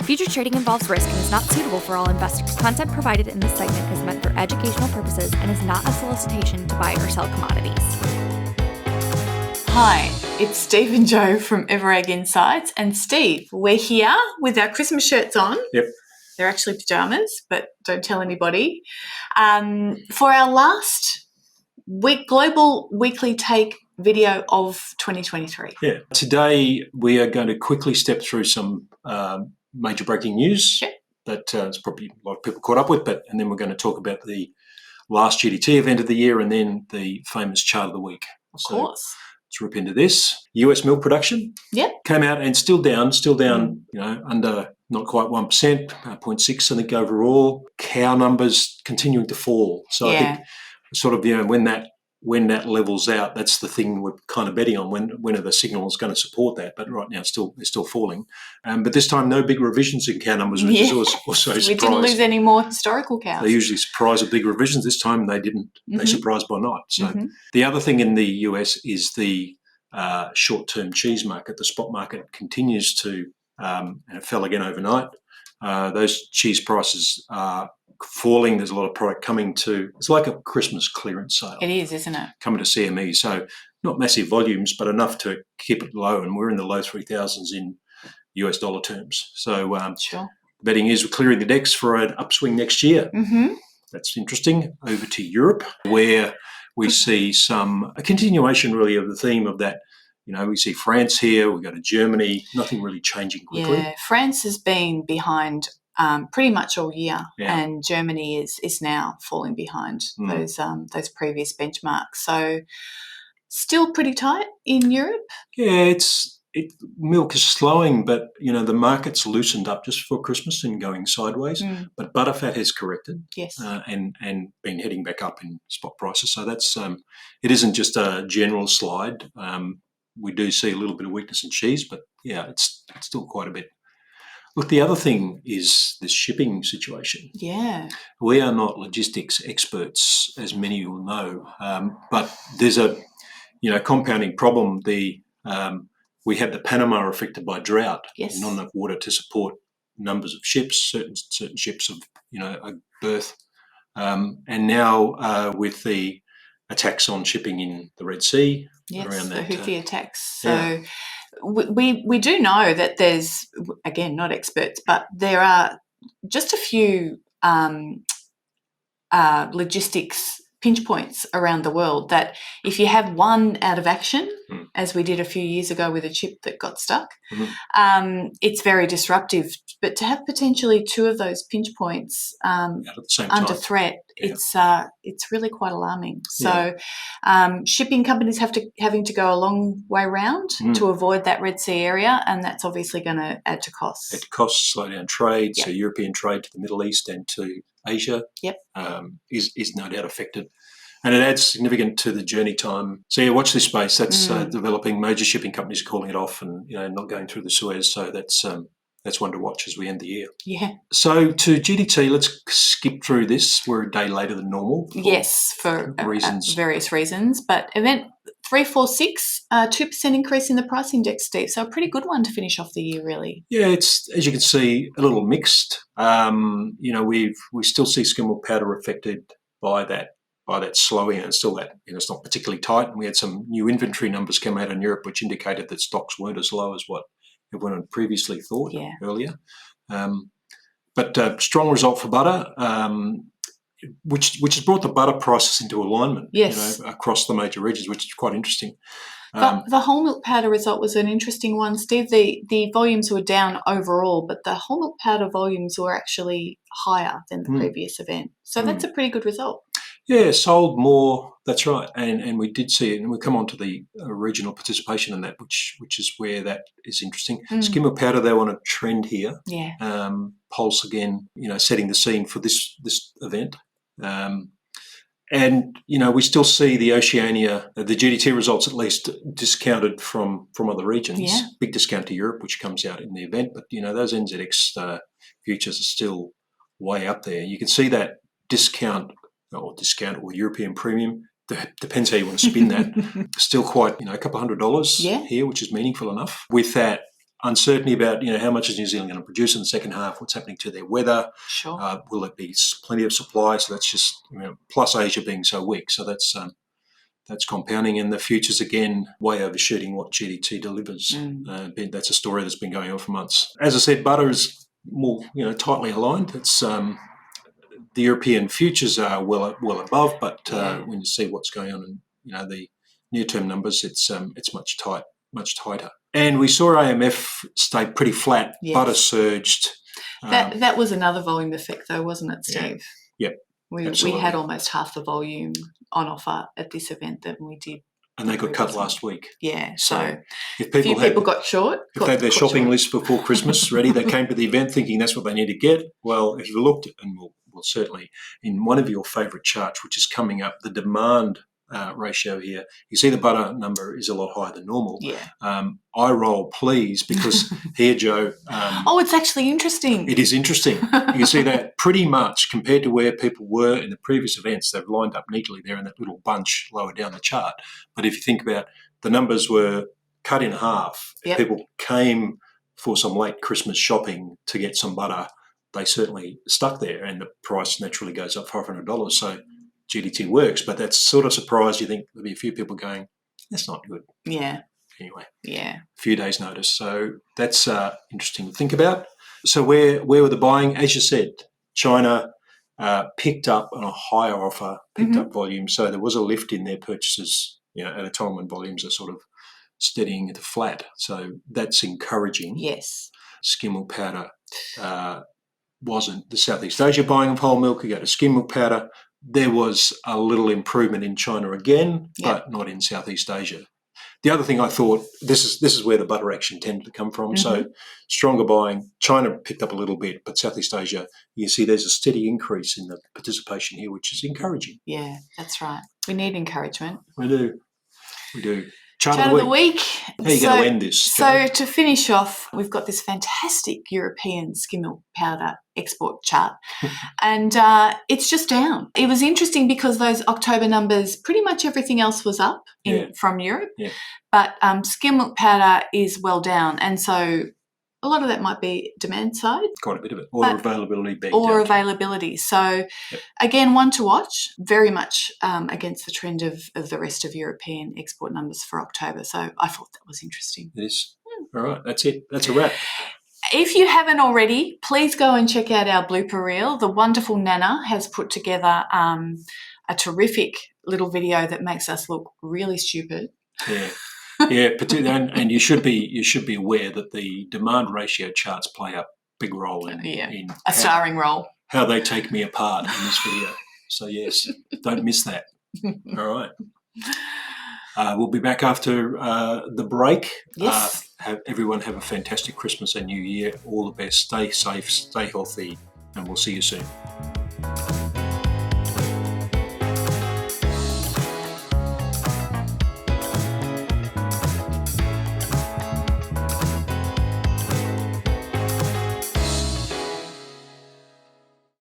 Futures trading involves risk and is not suitable for all investors. Content provided in this segment is meant for educational purposes and is not a solicitation to buy or sell commodities. Hi, it's Steve and Joe from Everegg Insights. And Steve, we're here with our Christmas shirts on. Yep. They're actually pajamas, but don't tell anybody. For our last global weekly take video of 2023. Yeah. Today we are going to quickly step through some major breaking news that it's probably a lot of people caught up with, and then we're going to talk about the last GDT event of the year and then the famous chart of the week. Of course. Let's rip into this. US milk production came out and still down, under not quite 1%, 0.6 I think overall. Cow numbers continuing to fall. So I think sort of, when that levels out, that's the thing we're kind of betting on. When are the signals going to support that? But right now, it's still falling. But this time, no big revisions in cow numbers, which is also a surprise. We didn't lose any more historical cows. They usually surprise with big revisions. This time, they didn't. They surprised by not. So the other thing in the US is the short-term cheese market. The spot market continues to, and it fell again overnight. Those cheese prices are falling. There's a lot of product coming to. It's like a Christmas clearance sale. It is, isn't it? Coming to CME. So not massive volumes, but enough to keep it low. And we're in the low 3,000s in US dollar terms. So sure. The betting is we're clearing the decks for an upswing next year. That's interesting. Over to Europe, where we see a continuation really of the theme of that. We see France here, we go to Germany, nothing really changing quickly. Yeah, France has been behind pretty much all year, and Germany is now falling behind those previous benchmarks. So still pretty tight in Europe? Yeah, milk is slowing, but, the market's loosened up just before Christmas and going sideways. But butterfat has corrected and been heading back up in spot prices. So that's it isn't just a general slide. We do see a little bit of weakness in cheese, but, it's still quite a bit. Look, the other thing is this shipping situation. Yeah. We are not logistics experts, as many will know, but there's a, compounding problem. We had the Panama affected by drought, not enough water to support numbers of ships, certain ships of, a berth, and now with the attacks on shipping in the Red Sea. Yes, the Houthi attacks. So we do know that there's, again, not experts, but there are just a few logistics pinch points around the world that if you have one out of action, as we did a few years ago with a chip that got stuck, it's very disruptive. But to have potentially two of those pinch points under threat, it's really quite alarming. So shipping companies having to go a long way round to avoid that Red Sea area, and that's obviously going to add to costs. Add to costs, slow down trade, so European trade to the Middle East and to Asia is no doubt affected. And it adds significant to the journey time. So watch this space. That's developing. Major shipping companies are calling it off and not going through the Suez. So that's one to watch as we end the year. Yeah. So to GDT, let's skip through this. We're a day later than normal. For various reasons. But event 346, 2% increase in the price index, Steve. So a pretty good one to finish off the year, really. Yeah, it's, as you can see, a little mixed. We still see skim milk powder affected by that slowing, and still that it's not particularly tight. And we had some new inventory numbers come out in Europe which indicated that stocks weren't as low as what everyone had previously thought earlier. But strong result for butter, which has brought the butter prices into alignment across the major regions, which is quite interesting. The whole milk powder result was an interesting one, Steve. The volumes were down overall, but the whole milk powder volumes were actually higher than the previous event. So that's a pretty good result. Yeah, sold more. That's right, and we did see it, and we'll come on to the regional participation in that, which is where that is interesting. Skim milk powder, they're on a trend here. Yeah. Pulse again, setting the scene for this event. And, we still see the Oceania, the GDT results at least, discounted from other regions. Yeah. Big discount to Europe, which comes out in the event. But, those NZX futures are still way up there. You can see that discount or European premium, depends how you want to spin that, still quite, a couple $100 here, which is meaningful enough. With that, uncertainty about, how much is New Zealand going to produce in the second half, what's happening to their weather. Sure. Will it be plenty of supply? So that's just, plus Asia being so weak. So that's compounding, and the futures again way overshooting what GDT delivers. That's a story that's been going on for months. As I said, butter is more tightly aligned. It's the European futures are well above, but when you see what's going on in the near-term numbers, it's much tighter. And we saw AMF stay pretty flat. Yes. Butter surged. That was another volume effect, though, wasn't it, Steve? Yep. We had almost half the volume on offer at this event than we did. And they got cut last week. Yeah, so if people got short. If they had their shopping list before Christmas ready, they came to the event thinking that's what they need to get. Well, if you looked, and we'll certainly, in one of your favourite charts, which is coming up, the demand ratio here, you see the butter number is a lot higher than normal. Yeah. I roll please, because here, Joe. It's actually interesting. It is interesting. You can see that pretty much compared to where people were in the previous events, they've lined up neatly there in that little bunch lower down the chart. But if you think about the numbers were cut in half, yep. People came for some late Christmas shopping to get some butter, they certainly stuck there, and the price naturally goes up $500. So GDT works, but that's sort of surprised. You think there'll be a few people going, that's not good. Yeah. Anyway. Yeah. A few days' notice. So that's interesting to think about. So where were the buying? As you said, China picked up on a higher offer, picked up volume. So there was a lift in their purchases, at a time when volumes are sort of steadying to flat. So that's encouraging. Yes. Skim milk powder wasn't the Southeast Asia buying of whole milk. You go to skim milk powder. There was a little improvement in China again, but not in Southeast Asia. The other thing I thought, this is where the butter action tended to come from. So stronger buying. China picked up a little bit, but Southeast Asia, you see there's a steady increase in the participation here, which is encouraging. Yeah, that's right. We need encouragement. We do. Chart of the week. How are you going to end this? So to finish off, we've got this fantastic European skim milk powder export chart, and it's just down. It was interesting because those October numbers, pretty much everything else was up from Europe, but skim milk powder is well down, and so a lot of that might be demand side. Quite a bit of it. Or availability. Availability. So, again, one to watch, very much against the trend of the rest of European export numbers for October. So I thought that was interesting. It is. All right, that's it. That's a wrap. If you haven't already, please go and check out our blooper reel. The wonderful Nana has put together a terrific little video that makes us look really stupid. Yeah. Yeah, and you should be aware that the demand ratio charts play a big role in a starring role. How they take me apart in this video. So yes, don't miss that. All right, we'll be back after the break. Yes. Everyone have a fantastic Christmas and New Year. All the best. Stay safe, stay healthy, and we'll see you soon.